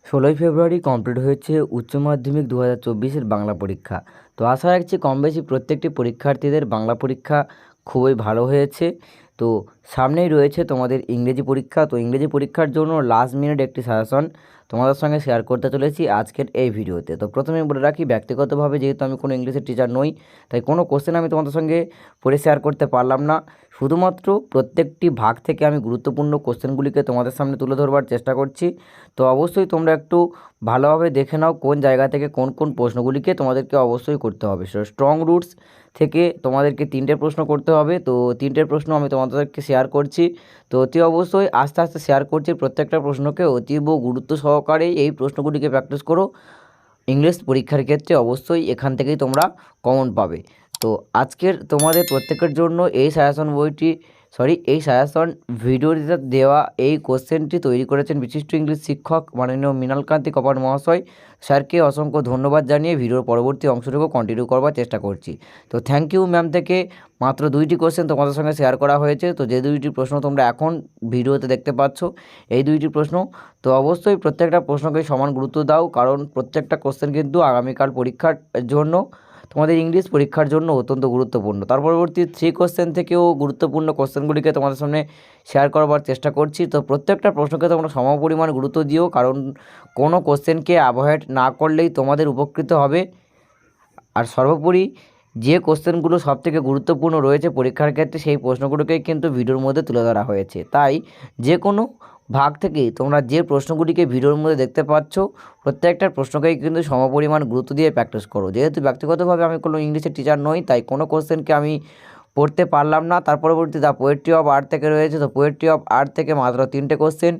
16ই ফেব্রুয়ারি complete হয়েছে উচ্চ মাধ্যমিক 2024-এর বাংলা পরীক্ষা। তো আশা রাখছি কম বেশি প্রত্যেকটি পরীক্ষার্থীদের বাংলা পরীক্ষা খুবই ভালো হয়েছে। তো সামনেই রয়েছে তোমাদের ইংরেজি পরীক্ষা। তো ইংরেজি পরীক্ষার জন্য লাস্ট মিনিট একটি সাজেশন তোমাদের সঙ্গে শেয়ার করতে চলেছি আজকের এই ভিডিওতে। তো প্রথমে বলে রাখি, ব্যক্তিগতভাবে যেহেতু আমি কোনো ইংলিশের টিচার নই, তাই কোনো কোশ্চেন আমি তোমাদের সঙ্গে পড়ে শেয়ার করতে পারলাম না। শুধুমাত্র প্রত্যেকটি ভাগ থেকে আমি গুরুত্বপূর্ণ কোশ্চেনগুলিকে তোমাদের সামনে তুলে ধরবার চেষ্টা করছি। তো অবশ্যই তোমরা একটু ভালোভাবে দেখে নাও কোন জায়গা থেকে কোন কোন প্রশ্নগুলিকে তোমাদেরকে অবশ্যই করতে হবে। স্ট্রং রুটস থেকে তোমাদেরকে 3টে প্রশ্ন করতে হবে। তো 3টে প্রশ্ন আমি তোমাদেরকে শেয়ার করছি। তো অতি অবশ্যই আস্তে আস্তে শেয়ার করছি, প্রত্যেকটা প্রশ্নকে অতীব গুরুত্ব সহকারে এই প্রশ্নগুলিকে প্র্যাকটিস করো। ইংলিশ পরীক্ষার ক্ষেত্রে অবশ্যই এখান থেকেই তোমরা কমন পাবে। তো আজকের তোমাদের প্রত্যেকের জন্য এই সাজেশন ভিডিওতে দেওয়া এই কোশ্চেনটি তৈরি করেছেন বিশিষ্ট ইংলিশ শিক্ষক মাননীয় মৃণালকান্তি কপাট মহাশয়। স্যারকে অসংখ্য ধন্যবাদ জানিয়ে ভিডিওর পরবর্তী অংশটুকু কন্টিনিউ করবার চেষ্টা করছি। তো থ্যাংক ইউ ম্যাম। থেকে মাত্র 2টি কোশ্চেন তোমাদের সঙ্গে শেয়ার করা হয়েছে। তো যে 2টি প্রশ্ন তোমরা এখন ভিডিওতে দেখতে পাচ্ছ, এই 2টি প্রশ্ন, তো অবশ্যই প্রত্যেকটা প্রশ্নকে সমান গুরুত্ব দাও, কারণ প্রত্যেকটা কোশ্চেন কিন্তু আগামীকাল পরীক্ষার জন্য, তোমাদের ইংলিশ পরীক্ষার জন্য অত্যন্ত গুরুত্বপূর্ণ। তার পরবর্তী 3 কোশ্চেন থেকেও গুরুত্বপূর্ণ কোশ্চেনগুলিকে তোমাদের সামনে শেয়ার করবার চেষ্টা করছি। তো প্রত্যেকটা প্রশ্নকে তোমরা সমপরিমাণ গুরুত্ব দিও, কারণ কোনো কোশ্চেনকে অ্যাভয়েড না করলেই তোমাদের উপকৃত হবে। আর সর্বোপরি যে কোশ্চেনগুলো সবথেকে গুরুত্বপূর্ণ রয়েছে পরীক্ষার ক্ষেত্রে, সেই প্রশ্নগুলোকেই কিন্তু ভিডিওর মধ্যে তুলে ধরা হয়েছে। তাই যে কোনো ভাগ থেকেই তোমরা যে প্রশ্নগুলিকে ভিডিওর মধ্যে দেখতে পাচ্ছ, প্রত্যেকটা প্রশ্নকেই কিন্তু সমপরিমাণ গুরুত্ব দিয়ে প্র্যাকটিস করো। যেহেতু ব্যক্তিগতভাবে আমি কোনো ইংলিশের টিচার নই, তাই কোনো কোশ্চেনকে আমি পড়তে পারলাম না। তার পরবর্তী দ্য পোয়েট্রি অফ আর্ট থেকে রয়েছে। তো পোয়েট্রি অফ আর্ট থেকে মাত্র 3টে কোশ্চেন,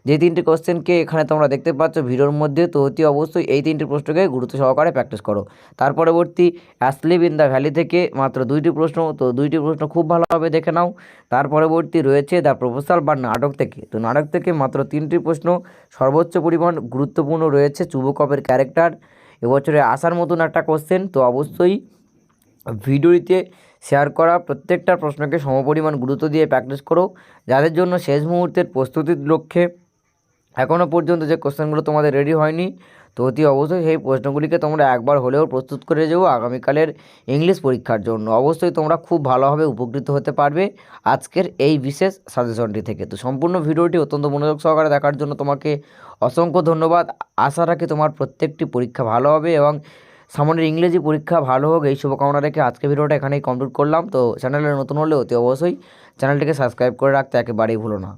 যে 3টে কোশ্চেনকে এখানে তোমরা দেখতে পাচ্ছ ভিডিওর মধ্যে। তো অতি অবশ্যই এই 3টে প্রশ্নকে গুরুত্ব সহকারে প্র্যাকটিস করো। তার পরবর্তী অ্যাসলিভ ইন দ্য ভ্যালি থেকে মাত্র 2টি প্রশ্ন। তো 2টি প্রশ্ন খুব ভালোভাবে দেখে নাও। তার পরবর্তী রয়েছে দ্য প্রপোজাল বা নাটক থেকে। তো নাটক থেকে মাত্র 3টি প্রশ্ন সর্বোচ্চ পরিমাণ গুরুত্বপূর্ণ রয়েছে। চুবকপের ক্যারেক্টার এবছরে আসার মতন একটা কোশ্চেন। তো অবশ্যই ভিডিওটিতে শেয়ার করা প্রত্যেকটা প্রশ্নকে সমপরিমাণ গুরুত্ব দিয়ে প্র্যাকটিস করো, যাদের জন্য শেষ মুহূর্তের প্রস্তুতির লক্ষ্যে এখনও পর্যন্ত যে কোশ্চেনগুলো তোমাদের রেডি হয়নি, তো অতি অবশ্যই সেই প্রশ্নগুলিকে তোমরা একবার হলেও প্রস্তুত করে যাও আগামীকালের ইংলিশ পরীক্ষার জন্য। অবশ্যই তোমরা খুব ভালোভাবে উপকৃত হতে পারবে আজকের এই বিশেষ সাজেশনটি থেকে। তো সম্পূর্ণ ভিডিওটি অত্যন্ত মনোযোগ সহকারে দেখার জন্য তোমাকে অসংখ্য ধন্যবাদ। আশা রাখি তোমার প্রত্যেকটি পরীক্ষা ভালো হবে এবং সামনের ইংরেজি পরীক্ষা ভালো হোক, এই শুভকামনা রেখে আজকে ভিডিওটা এখানেই কমপ্লিট করলাম। তো চ্যানেলে নতুন হলে অতি অবশ্যই চ্যানেলটিকে সাবস্ক্রাইব করে রাখতে একেবারেই ভুলো না।